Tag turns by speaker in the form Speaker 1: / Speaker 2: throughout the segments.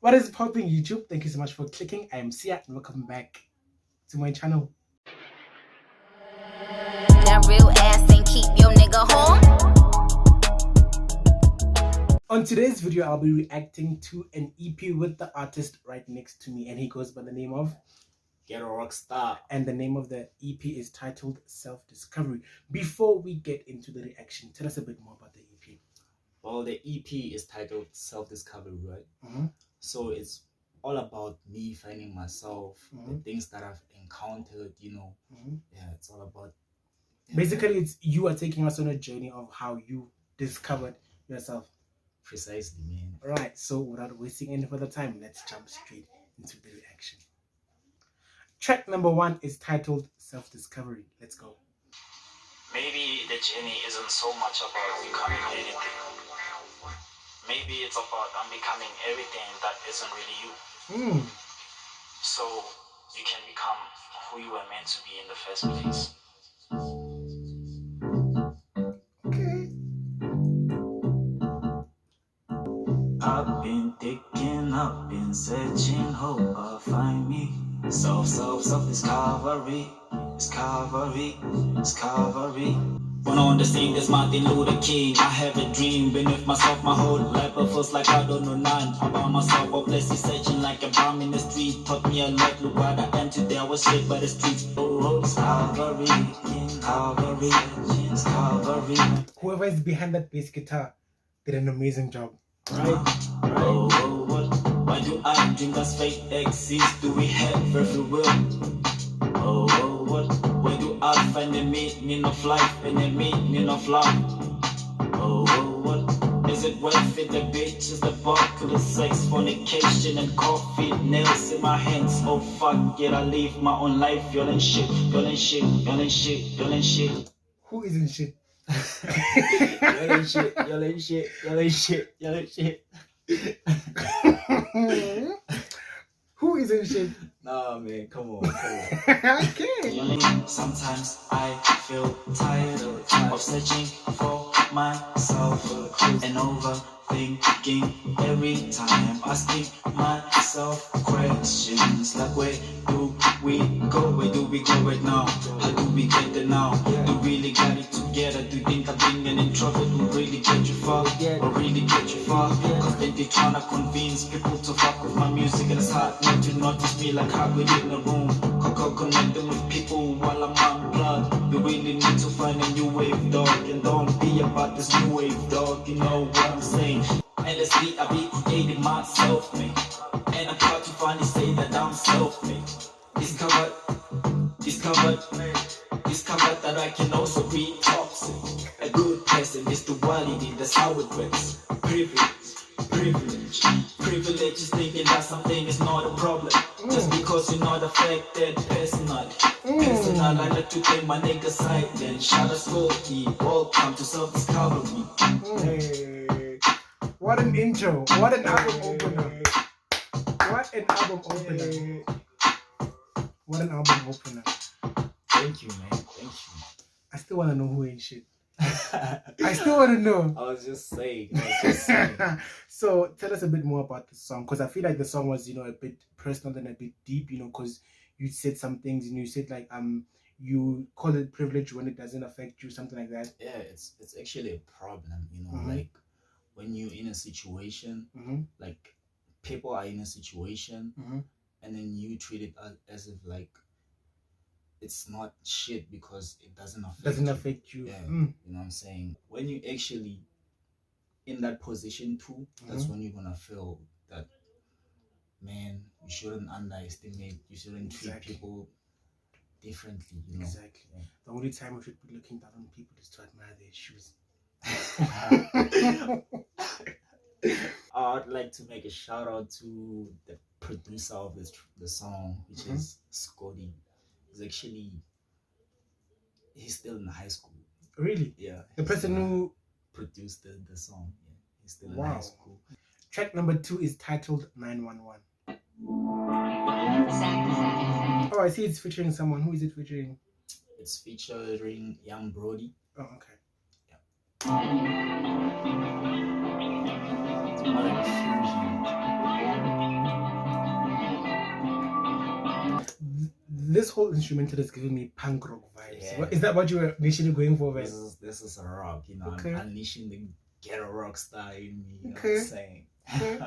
Speaker 1: What is popping, YouTube? Thank you so much for clicking. I am Ciah and welcome back to my channel.
Speaker 2: That real ass ain't keep your nigga home.
Speaker 1: On today's video, I'll be reacting to an EP with the artist right next to me, and he goes by the name of
Speaker 3: Ghetto Rockstarr.
Speaker 1: And the name of the EP is titled Self-Discovery. Before we get into the reaction, tell us a bit more about the EP.
Speaker 3: Well, the EP is titled Self-Discovery, right?
Speaker 1: Mm-hmm.
Speaker 3: So it's all about me finding myself, the things that I've encountered, Yeah, it's all about...
Speaker 1: Basically, it's you are taking us on a journey of how you discovered yourself.
Speaker 3: Precisely, man.
Speaker 1: Right, so without wasting any further time, let's jump straight into the reaction. Track number 1 is titled Self-Discovery. Let's go.
Speaker 4: Maybe the journey isn't so much about becoming anything. Maybe it's about unbecoming everything that isn't really you. So you can become who you were meant to be in the first place.
Speaker 5: I've been thinking, I've been searching, hope I'll find me. Self-discovery, discovery. When on the scene, there's Martin Luther King. I have a dream, beneath myself my whole life, but feels like I don't know none about myself. Hopelessly searching like a bomb in the street. Taught me a lot, look what I am today. I was shaped by the streets. Discovery.
Speaker 1: Whoever is behind that bass guitar did an amazing job. Right?
Speaker 5: Why do I dream that fate exists? Do we have everywhere? Where do I find the meaning of life and the meaning of love? Is it worth it? The bitches, the buckle, the sex, fornication and coffee, nails in my hands. Oh fuck it, I live my own life. Y'all ain't shit.
Speaker 1: Who isn't shit?
Speaker 3: Y'all ain't shit.
Speaker 1: Who isn't shit?
Speaker 3: Nah, man, come on.
Speaker 1: Okay.
Speaker 5: Sometimes I feel tired of searching for myself and overthinking every time, asking myself questions like where do we go right now? How do we get there now? Do we really got it together? Do you think I'm being in trouble? Do really get you far? Or really get you far? Cause they tryna convince people to fuck with my music, and it's hard not to notice me like how we in the room. Connecting with people while I'm unplugged. You really need to find a new wave, dog, and don't be about this new wave, dog. You know what I'm saying? Endlessly I be creating myself, man, and I'm proud to finally say that I'm self-made. Discovered that I can also be toxic. A good person is duality, that's how it works. Privilege is thinking that something is not a problem just because you're not affected personally. I like to take my nigga side, then shout out Hlophe. Welcome to self-discovery.
Speaker 1: Hey, what an intro! What an album opener!
Speaker 3: Thank you, man. Thank you.
Speaker 1: I still want to know who ain't shit. I still want to know.
Speaker 3: I was just saying.
Speaker 1: So tell us a bit more about the song, because I feel like the song was, a bit personal and a bit deep, because you said some things, you said like you call it privilege when it doesn't affect you, something like that.
Speaker 3: Yeah, it's actually a problem, like when you're in a situation, like people are in a situation, and then you treat it as if like it's not shit because it doesn't affect you. Yeah, you know what I'm saying? When you actually in that position too, that's when you're gonna feel that, man, you shouldn't underestimate, you shouldn't treat people differently,
Speaker 1: Exactly. Yeah. The only time we should be looking down on people is to admire their shoes.
Speaker 3: I'd like to make a shout out to the producer of the song, which is Scotty. He's still in high school.
Speaker 1: Really?
Speaker 3: Yeah.
Speaker 1: The person who
Speaker 3: produced the song. Yeah. He's still in
Speaker 1: high
Speaker 3: school.
Speaker 1: Track number 2 is titled 911. Oh, I see it's featuring someone. Who is it featuring?
Speaker 3: It's featuring Young Brody.
Speaker 1: Oh, okay.
Speaker 3: Yeah. What a fusion.
Speaker 1: this whole instrumental is giving me punk rock vibes.
Speaker 3: Yeah.
Speaker 1: Is that what you were initially going for, man?
Speaker 3: This is a rock, you know.
Speaker 1: Okay.
Speaker 3: I'm unleashing the Ghetto Rockstarr in me, you know
Speaker 1: Okay.
Speaker 3: what I'm saying?
Speaker 1: Okay.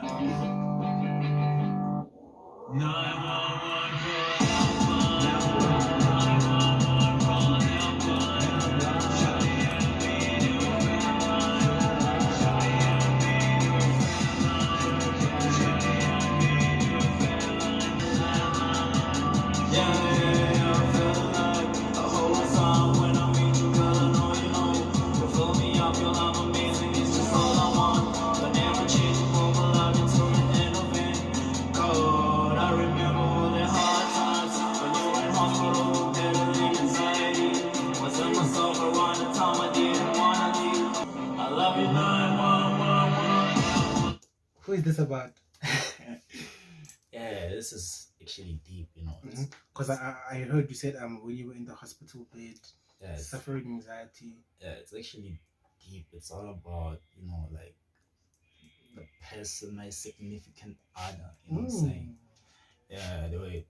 Speaker 1: Who is this about?
Speaker 3: Yeah, this is actually deep, you know.
Speaker 1: Because I heard you said when you were in the hospital bed,
Speaker 3: Yeah,
Speaker 1: suffering anxiety.
Speaker 3: Yeah, it's actually deep. It's all about, you know, like the person, my significant other, you know what I'm saying? Yeah, they were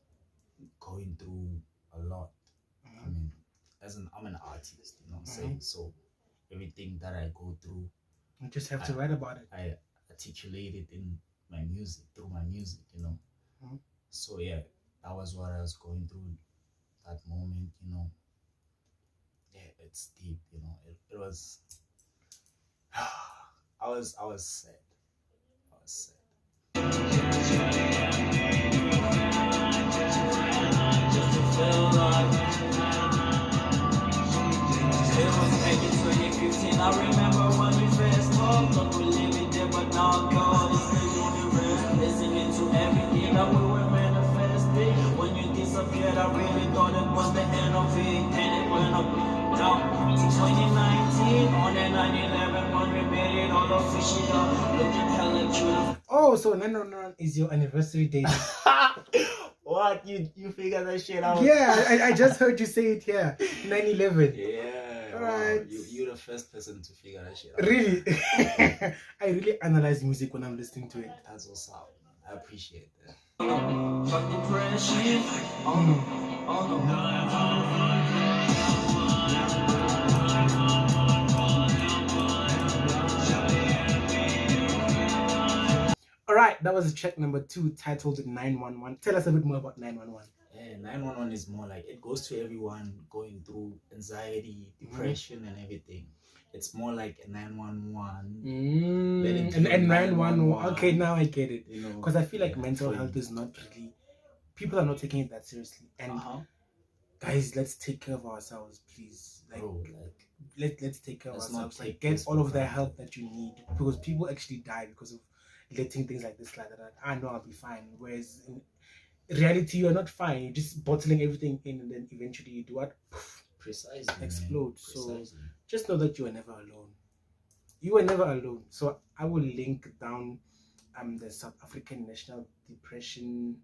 Speaker 3: going through a lot. I mean, I'm an artist, you know what I'm saying? So everything that I go through,
Speaker 1: You just have to write about it.
Speaker 3: I articulate it in my music, through my music, you know. So yeah, that was what I was going through that moment, you know. Yeah, it's deep, you know. It was I was sad. I was sad. Just to feel like it was back in 2015. I remember when we first talked, thought we live it there, but now God is the universe, listening to everything that we were manifesting. When you disappeared, I really thought it was the end of it, and it went up down to 2019 on the 9/11 when we made it all official, looking hella cute.
Speaker 1: Oh, so 9/11 is your anniversary date.
Speaker 3: What? You figured that shit out?
Speaker 1: Yeah, I just heard you say it here. 9/11.
Speaker 3: Yeah.
Speaker 1: Alright.
Speaker 3: Wow. You're the first person to figure that shit out.
Speaker 1: Really? I really analyze music when I'm listening to it.
Speaker 3: That's what's up. I appreciate that.
Speaker 5: Fuck depression. Oh no.
Speaker 1: Alright, that was track number 2 titled 911. Tell us a bit more about 911.
Speaker 3: Yeah, 911 is more like it goes to everyone going through anxiety, depression, and everything. It's more like a 911.
Speaker 1: And 911. Okay, now I get it.
Speaker 3: You know,
Speaker 1: because I feel like mental health is not really, people are not taking it that seriously. And guys, let's take care of ourselves, please. Like,
Speaker 3: bro,
Speaker 1: let's take care of
Speaker 3: let's not
Speaker 1: ourselves. Like,
Speaker 3: take
Speaker 1: get
Speaker 3: this
Speaker 1: all of
Speaker 3: for
Speaker 1: the
Speaker 3: granted.
Speaker 1: help that you need, because people actually die because of letting things like this slide. That I know I'll be fine. Whereas in reality, you're not fine. You're just bottling everything in, and then eventually you do what?
Speaker 3: Precisely,
Speaker 1: Explode.
Speaker 3: Man.
Speaker 1: So
Speaker 3: Precisely.
Speaker 1: just know that you are never alone. You are never alone. So I will link down the South African National Depression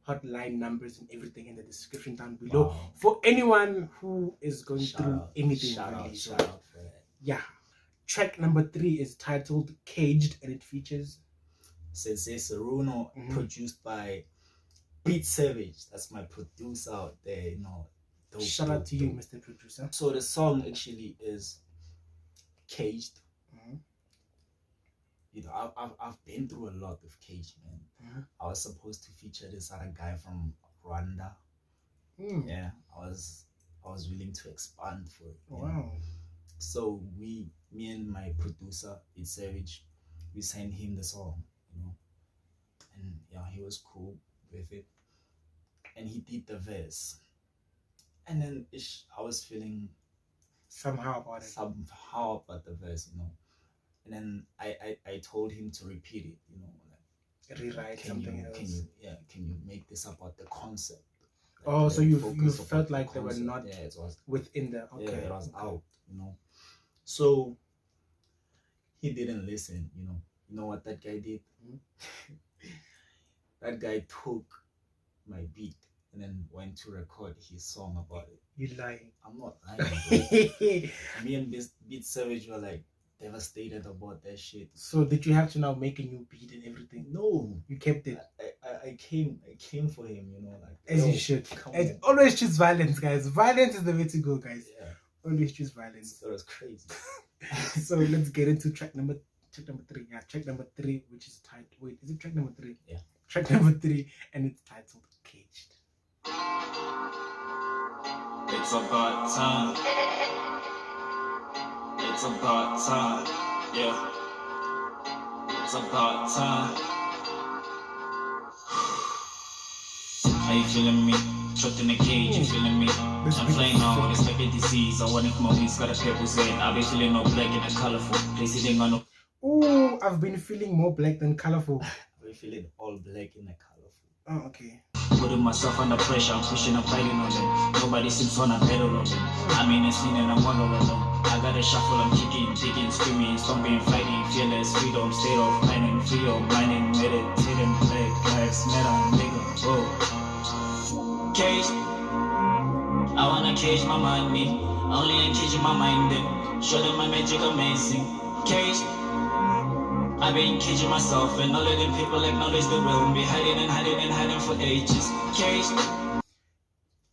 Speaker 1: hotline numbers and everything in the description down below.
Speaker 3: Wow.
Speaker 1: For anyone who is going
Speaker 3: Shout
Speaker 1: through
Speaker 3: out.
Speaker 1: anything.
Speaker 3: Shout
Speaker 1: really.
Speaker 3: out,
Speaker 1: So,
Speaker 3: shout out for that.
Speaker 1: yeah. Track number 3 is titled Caged, and it features
Speaker 3: Sensei Saruno, produced by Beat Savage. That's my producer out there, you know. Dope,
Speaker 1: shout out
Speaker 3: dope,
Speaker 1: to you,
Speaker 3: dope.
Speaker 1: Mr. Producer.
Speaker 3: So the song actually is Caged. You know, I've been through a lot with Cage, man. I was supposed to feature this other guy from Rwanda. Yeah, I was willing to expand for it. you know.
Speaker 1: Wow.
Speaker 3: So me and my producer, Beat Savage, we sent him the song, you know, and yeah, he was cool with it, and he did the verse, and then I was feeling
Speaker 1: Somehow about
Speaker 3: the verse, you know, and then I told him to repeat it, you know, like
Speaker 1: rewrite something else.
Speaker 3: Can you make this about the concept?
Speaker 1: Oh, so you
Speaker 3: focus
Speaker 1: felt
Speaker 3: about
Speaker 1: like
Speaker 3: the
Speaker 1: they were
Speaker 3: concept.
Speaker 1: not
Speaker 3: it was
Speaker 1: within the
Speaker 3: it was out, you know. So he didn't listen, you know. You know what that guy did? That guy took my beat and then went to record his song about it.
Speaker 1: You lying.
Speaker 3: I'm not lying, bro. Me and Beat Savage were like devastated about that shit.
Speaker 1: So did you have to now make a new beat and everything?
Speaker 3: No,
Speaker 1: You kept it.
Speaker 3: I I came for him, you know, like
Speaker 1: as you should.
Speaker 3: come
Speaker 1: And
Speaker 3: on.
Speaker 1: always choose violence, guys. Violence is the way to go, guys.
Speaker 3: Yeah,
Speaker 1: Always choose violence.
Speaker 3: that was crazy.
Speaker 1: So let's get into track number 3. Yeah, track number 3, which is titled. Wait, is it track number 3?
Speaker 3: Yeah.
Speaker 1: Track number 3, and it's titled Caged.
Speaker 5: It's about time. It's about time. Yeah. It's about time. Are you feeling me? Trapped in a cage, you feeling me? I'm flying out, it's like a disease. I want it from my wings, got a pebbles in. I've been feeling no black and a colorful. Place it in on no.
Speaker 1: Ooh, I've been feeling more black than colorful.
Speaker 3: I've been feeling all black and colorful.
Speaker 1: Oh, okay.
Speaker 5: Putting myself under pressure, I'm pushing, I'm fighting on them. Nobody seems on a better on them. I'm in a scene and I'm one over them. I got a shuffle, I'm kicking, digging, screaming, stomping, fighting, fearless, freedom, state of mind and free of mining, meditating, black lives matter, nigga, whoa. Cage, I wanna cage my money, only caging my mind then. Show them my magic amazing. Cage, I've been caging myself and all of them people acknowledge the real me, hiding and hiding and hiding for ages. Cage.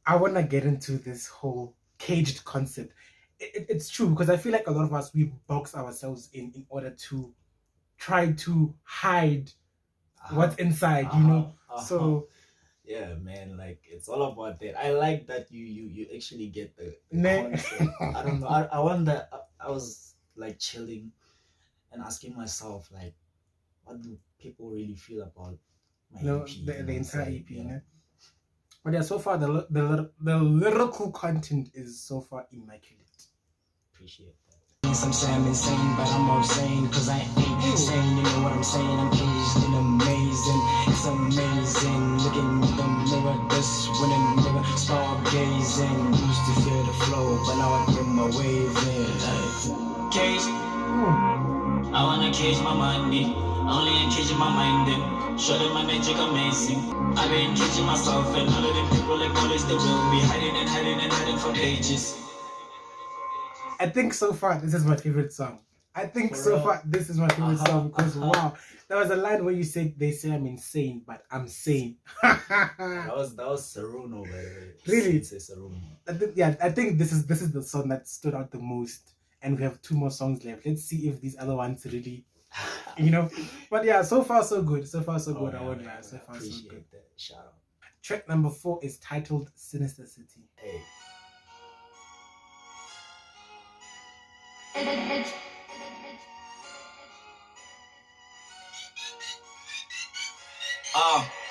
Speaker 1: I want to get into this whole caged concept. It's true, because I feel like a lot of us, we box ourselves in order to try to hide what's inside, you know. So
Speaker 3: yeah, man, like it's all about that. I like that you actually get the concept. I don't know. I wonder. I was like chilling and asking myself, like, what do people really feel about my EP?
Speaker 1: The entire EP, you know? But yeah, so far the lyrical content is so far immaculate.
Speaker 5: Appreciate that. Some say I'm insane, but I'm all sane, cause I ain't insane, you know what I'm saying? I'm caged and amazing, it's amazing. Looking in the mirror, this winning nigga, stargazing. Used to fear the flow, but now I get my wave in. Like, caged, I wanna cage my money, only caging my mind then. Show them my magic amazing. I've been caging myself and all of them people acknowledge the real me, hiding and hiding and hiding for ages.
Speaker 1: I think so far this is my favorite song. Because wow, there was a line where you said they say I'm insane, but I'm sane.
Speaker 3: that was Saruno, by the way.
Speaker 1: Really?
Speaker 3: Say Saruno.
Speaker 1: I think this is the song that stood out the most, and we have 2 more songs left. Let's see if these other ones really, you know. But yeah, so far so good. So far so good. I won't lie. So far so good.
Speaker 3: That. Shout out.
Speaker 1: Track number 4 is titled Sinister City.
Speaker 3: Hey.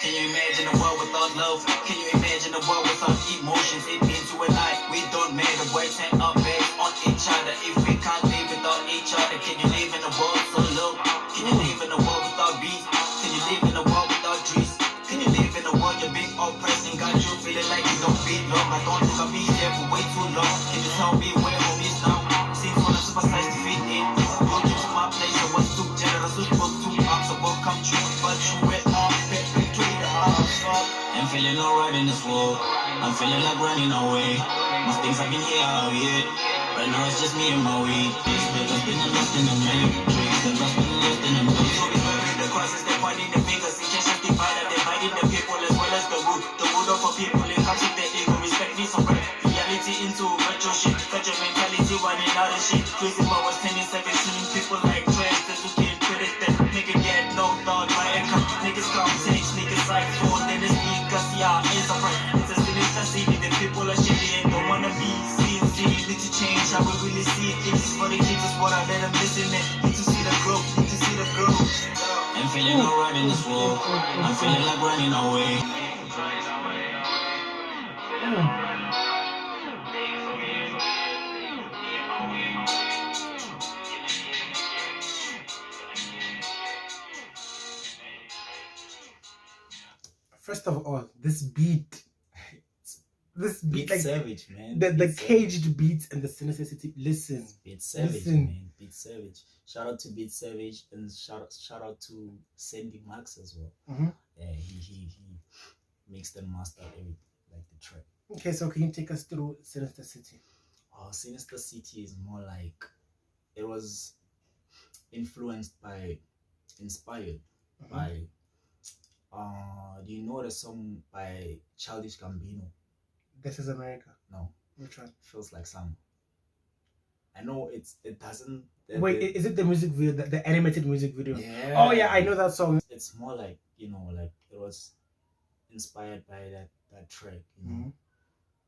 Speaker 5: Can you imagine a world without love? Can you imagine a world without emotions? It means you and I, we don't matter. Words and our backs on each other. If we can't live without each other, can you live in a world so low? Can you live in a world without bees? Can you live in a world without trees? Can you live in a world you're being oppressed and got you feeling like you don't belong? I don't think I'll be here for way too long. Can you tell me where home is now? Seems on a supersize to fit in. Don't get to my place, I was too generous. We spoke 2 arms above come true, but you went on. I'm feeling alright in this world. I'm feeling like running away. Most things I've been here out yet. Right now it's just me and my weed. They're lost in the matrix. They're lost in the matrix. So we bury the crosses, they're pointing the fingers. Intentions divided, they're dividing the people as well as the wood. The wood of a people, it comes with the ego. Respect me some breath. Reality into retro shit. Got your mentality running out of shit. Crazy powers 10 and 17. People like trash, that's who can't credit that. Nigga get no thought, my account. Niggas come take, niggas like phone, then it's me, cause yeah, it's a friend. It's a sinister city, the people are shitty and don't wanna be seen. Need to change how we really see it. This is for the kids, is what I let them listen in. Need to see the growth, need to see the growth. I'm feeling alright in this world. I'm feeling like running away.
Speaker 1: First of all, this beat, like
Speaker 3: savage, man.
Speaker 1: The caged beats and the Sinister City. Listen,
Speaker 3: Beat savage, man. Beat savage. Shout out to Beat Savage and shout out to Sandy Max as well. Yeah, he mixed and mastered everything, like the track.
Speaker 1: Okay, so can you take us through Sinister City?
Speaker 3: Oh, Sinister City is more like, it was inspired by, do Do you know the song by Childish Gambino?
Speaker 1: This Is America.
Speaker 3: No.
Speaker 1: Which one?
Speaker 3: Feels Like Summer. I know it doesn't.
Speaker 1: Wait, is it the music video, the animated music video?
Speaker 3: Yeah.
Speaker 1: Oh yeah, I know that song.
Speaker 3: It's more like, you know, like it was inspired by that track. You know?
Speaker 1: Mm-hmm.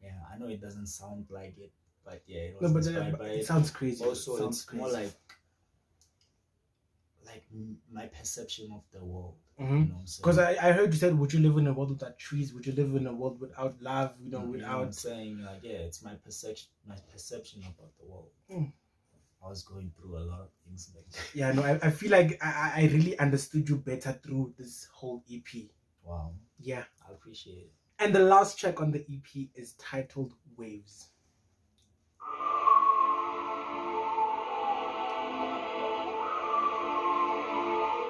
Speaker 3: Yeah, I know it doesn't sound like it, but yeah, it was
Speaker 1: No, but
Speaker 3: inspired by
Speaker 1: it sounds crazy.
Speaker 3: Also,
Speaker 1: sounds
Speaker 3: it's
Speaker 1: crazy.
Speaker 3: more like my perception of the world.
Speaker 1: Mm-hmm.
Speaker 3: You know what I'm saying?
Speaker 1: Because I heard you said, would you live in a world without trees? Would you live in a world without love? You know,
Speaker 3: You know
Speaker 1: without.
Speaker 3: what I'm saying, like, yeah, it's my perception about the world. I was going through a lot of things like that.
Speaker 1: Yeah, no, I feel like I really understood you better through this whole EP.
Speaker 3: Wow.
Speaker 1: Yeah.
Speaker 3: I appreciate it.
Speaker 1: And the last track on the EP is titled Waves.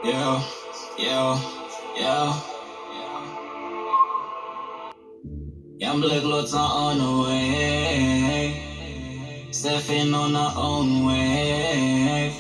Speaker 5: Yeah. Young black lots are on the way, surfing on our own wave,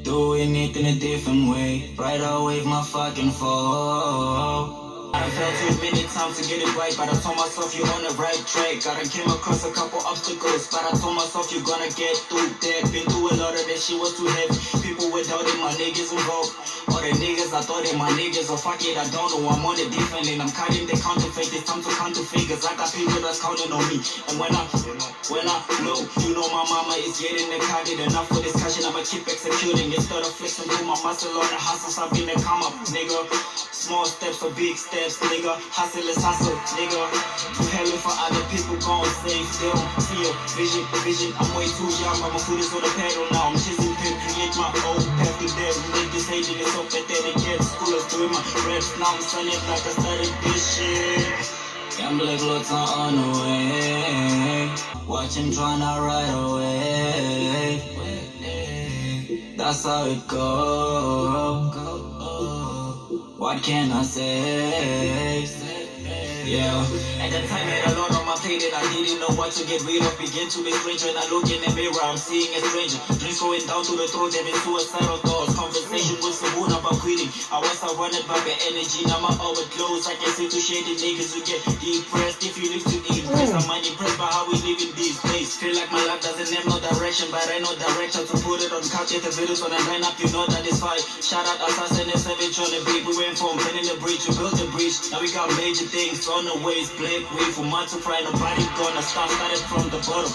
Speaker 5: doing it in a different way. Ride our wave, my fucking fall. I felt too many times to get it right, but I told myself you're on the right track. I done came across a couple obstacles, but I told myself you're gonna get through that. Been through a lot of that shit, was too heavy. People were doubting my niggas involved. All the niggas, I thought they my niggas, or fuck it, I don't know, I'm on a different lane. I'm cutting the counterfeit, it's time to count the figures. I got people that's counting on me. And when I blow, you know my mama is getting the carded. Enough for discussion, I'ma keep executing. Instead of flexing through my muscle on the hustles, I've been a come up, nigga. Small steps for big steps, nigga. Hustle is hustle, nigga. To hell for other people gon' save. They don't see your vision. I'm way too young, but my foot is on the pedal now. I'm chasing pimp, create my own path to them. Niggas hating it so pathetic. Get school of doing my reps. Now I'm sunning like I started this shit. Young black lots are on the way. Watch him tryna ride away. That's how it goes. What can I say? Yeah. At the time, I had a lot on my plate and I didn't know what to get rid of. Begin to be strange when I look in the mirror, I'm seeing a stranger. Drinks going down to the throat, having suicidal thoughts. Conversation with someone about quitting. I was surrounded by the energy, now my hour close. I can see to shady niggas who get depressed. If you live to impress, I'm unimpressed by how we live in this place. Feel like my life doesn't have no direction, but I know direction to put it on couch. If the videos when I line up, you know that it's fine. Shout out Assassin and Savage on the beat. We went from penning the bridge, we built the bridge. Now we got major things on the way. It's black way for months to fry. Nobody gonna stop. Started from the bottom.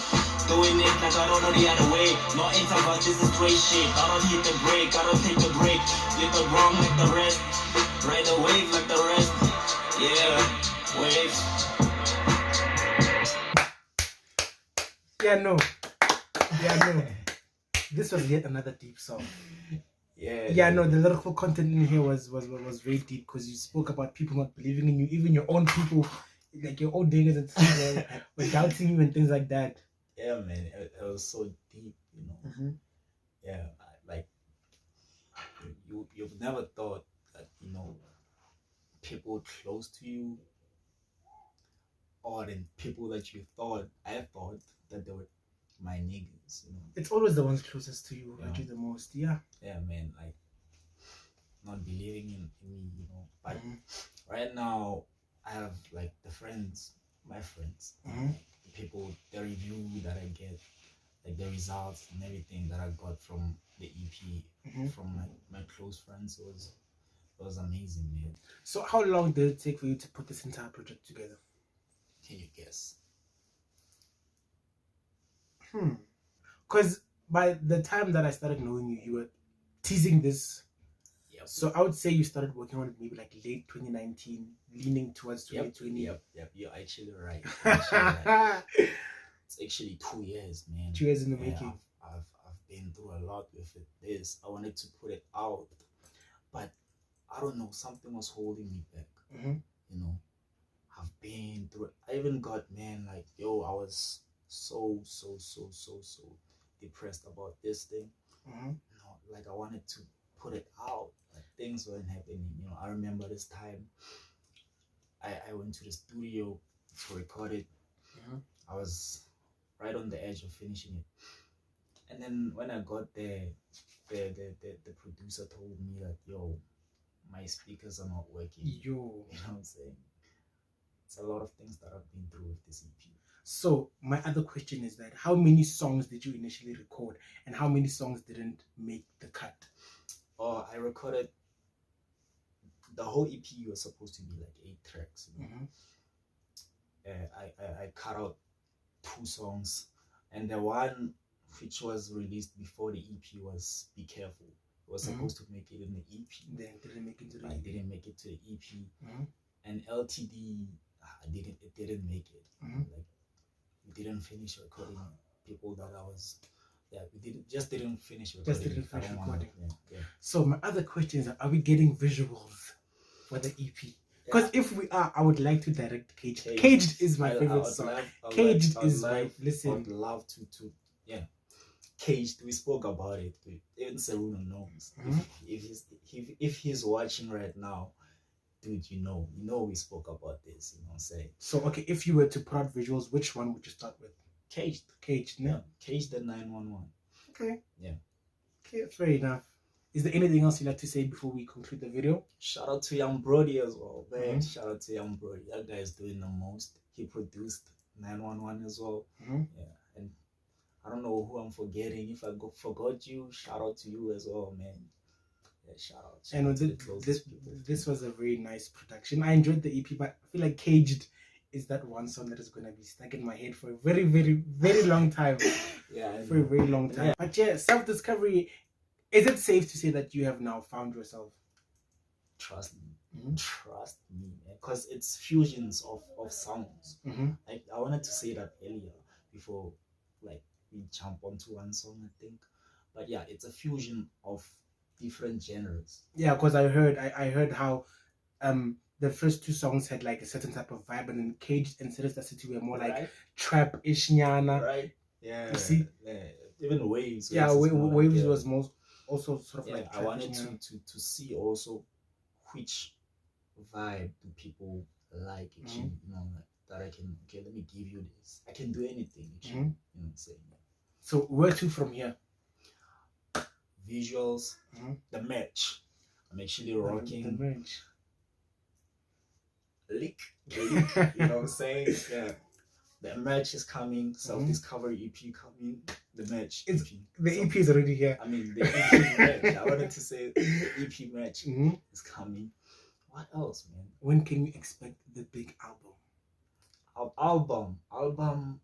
Speaker 5: Doing it like I don't know the other way. No interval, this is straight shit. I don't hit the brake, I don't take the break. Get the wrong like the rest. Ride the wave like the rest. Yeah, waves.
Speaker 1: Yeah, no. This was yet another deep song. Yeah, no, the lyrical content in here was very deep because you spoke about people not believing in you, even your own people, like your own niggas and stuff, were doubting you and things like that.
Speaker 3: Yeah, man, it was so deep, you know.
Speaker 1: Mm-hmm.
Speaker 3: Yeah, like you've never thought that, you know, people close to you, or then people that I thought that they were my niggas, you know.
Speaker 1: It's always the ones closest to you that do the most. Yeah,
Speaker 3: man, like not believing in me, you know. But right now I have like my friends, the people, the review that I get, like the results and everything that I got from the EP, from my close friends, was amazing, man.
Speaker 1: So how long did it take for you to put this entire project together?
Speaker 3: Can you guess?
Speaker 1: Because by the time that I started knowing you, you were teasing this. Yep. So I would say you started working on it maybe like late 2019, leaning towards 2020.
Speaker 3: Yep. You're actually right. It's actually 2 years, man.
Speaker 1: 2 years in the making.
Speaker 3: I've been through a lot with it. I wanted to put it out, but I don't know, something was holding me back. You know, I've been through it. I even got, man, like, yo, I was so depressed about this thing. You know, like I wanted to put it out, like things weren't happening. You know, I remember this time I went to the studio to record it. I was right on the edge of finishing it, and then when I got there, the producer told me that, yo, my speakers are not working.
Speaker 1: Yo.
Speaker 3: You know what I'm saying? It's a lot of things that I've been through with this EP.
Speaker 1: So my other question is that how many songs did you initially record and how many songs didn't make the cut?
Speaker 3: Oh, I recorded the whole EP was supposed to be like 8 tracks. You know? I cut out 2 songs, and the one which was released before the EP was Be Careful. It was supposed to make it in the EP.
Speaker 1: Then it didn't make it to the
Speaker 3: I
Speaker 1: EP.
Speaker 3: didn't make it to the EP. And LTD, it didn't make it. Like, we didn't finish recording people that I was. Yeah, we didn't finish recording.
Speaker 1: Just didn't finish recording.
Speaker 3: Yeah.
Speaker 1: So my other question is, are we getting visuals for the EP? Because if we are, I would like to direct Caged. Caged is my favorite song. Caged is my listen.
Speaker 3: I would love to Caged. We spoke about it. Even Seruna knows. If he's watching right now, dude, you know we spoke about this. You know what I'm saying?
Speaker 1: So okay, if you were to put out visuals, which one would you start with? Caged, no?
Speaker 3: Yeah. Caged the 911.
Speaker 1: Okay.
Speaker 3: Yeah.
Speaker 1: Okay, fair enough. Is there anything else you'd like to say before we conclude the video?
Speaker 3: Shout out to Young Brody as well, man. Shout out to Young Brody. That guy is doing the most. He produced 911 as well. Yeah. And I don't know who I'm forgetting. If I forgot you, shout out to you as well, man. Yeah, shout out.
Speaker 1: And this was a very nice production. I enjoyed the EP, but I feel like Caged is that one song that is going to be stuck in my head for a very, very, very long time.
Speaker 3: Yeah.
Speaker 1: For a very long time. Yeah. But yeah, self-discovery. Is it safe to say that you have now found yourself?
Speaker 3: Trust me. Trust me, man. Because it's fusions of sounds. Like, I wanted to say that earlier before, like, we jump onto one song, I think. But yeah, it's a fusion of different genres. Yeah,
Speaker 1: because I heard how the first 2 songs had like a certain type of vibe, and then Caged and Sister City were more like trap-ish nyana.
Speaker 3: Right. Yeah.
Speaker 1: You see?
Speaker 3: Yeah. Even Waves.
Speaker 1: Yeah, Waves was most also sort of like
Speaker 3: I wanted to see also which vibe do people like, actually, you know, like, that I can, let me give you this. I can do anything, actually, you know what I'm saying?
Speaker 1: So where to from here?
Speaker 3: Visuals, the merch. I'm actually rocking
Speaker 1: the merch.
Speaker 3: Lick, you know what I'm saying? Yeah. The merch is coming, self-discovery EP coming, the merch EP.
Speaker 1: The EP is already here.
Speaker 3: I mean, the EP merch. I wanted to say the EP merch is coming. What else, man?
Speaker 1: When can we expect the big album?
Speaker 3: Album,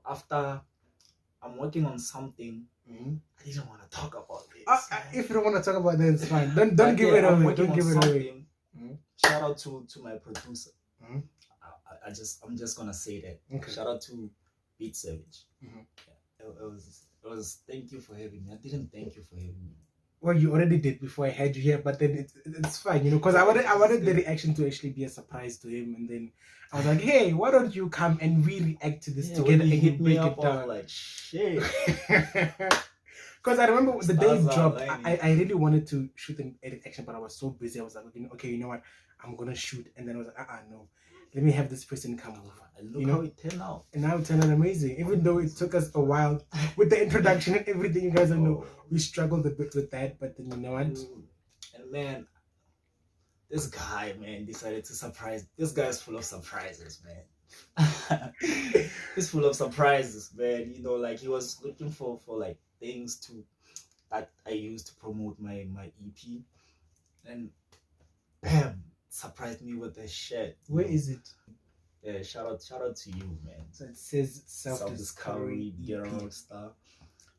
Speaker 3: after I'm working on something, I didn't want to talk about this.
Speaker 1: If you don't want to talk about it, it's fine. Don't give it away. Don't give it away.
Speaker 3: Shout out to my producer. I'm just gonna say that. Okay. Shout out to Beat Savage. Yeah, it was thank you for having me. I didn't thank you for having me.
Speaker 1: Well, you already did before I had you here, but then it's fine, you know, because I wanted the reaction to actually be a surprise to him, and then I was like, hey, why don't you come and we react to this together and
Speaker 3: hit
Speaker 1: break
Speaker 3: me up
Speaker 1: it down?
Speaker 3: Like shit.
Speaker 1: Because I remember the day it dropped, I really wanted to shoot an edit action, but I was so busy. I was like, okay, you know what? I'm gonna shoot, and then I was like, no. Let me have this person come over.
Speaker 3: Look how it turned out.
Speaker 1: And now it turned out amazing. Even though it took us a while with the introduction and everything, you guys know we struggled a bit with that. But then you know what?
Speaker 3: And man, this guy, man, decided to surprise. This guy's full of surprises, man. He's full of surprises, man. You know, like he was looking for like things that I used to promote my EP, and bam. Surprised me with a shirt.
Speaker 1: Where is it?
Speaker 3: Yeah, shout out to you, man.
Speaker 1: So it says self-discovery
Speaker 3: Ghetto Rockstarr.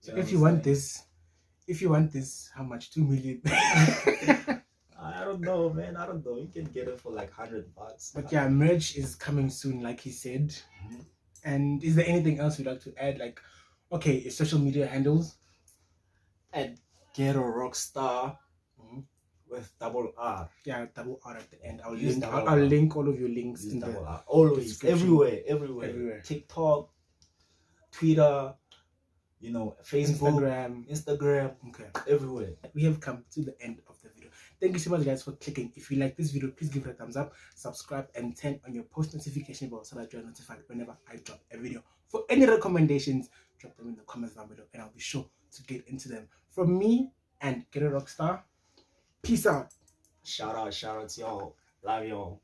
Speaker 1: So if you want this, how much? 2 million?
Speaker 3: I don't know, man. I don't know. You can get it for like $100.
Speaker 1: But yeah, merch is coming soon, like he said. And is there anything else you'd like to add? Like, okay, social media handles?
Speaker 3: At Ghetto Rockstarr. With double R.
Speaker 1: Yeah, double R at the end. I'll link all of your links in
Speaker 3: double
Speaker 1: the
Speaker 3: R. Always, everywhere. TikTok, Twitter, you know, Facebook, Instagram. Okay. Everywhere.
Speaker 1: We have come to the end of the video. Thank you so much, guys, for clicking. If you like this video, please give it a thumbs up, subscribe, and turn on your post notification bell so that you're notified whenever I drop a video. For any recommendations, drop them in the comments down below, and I'll be sure to get into them. From me and Ghetto Rockstarr, peace out.
Speaker 3: Shout out to y'all. Love y'all.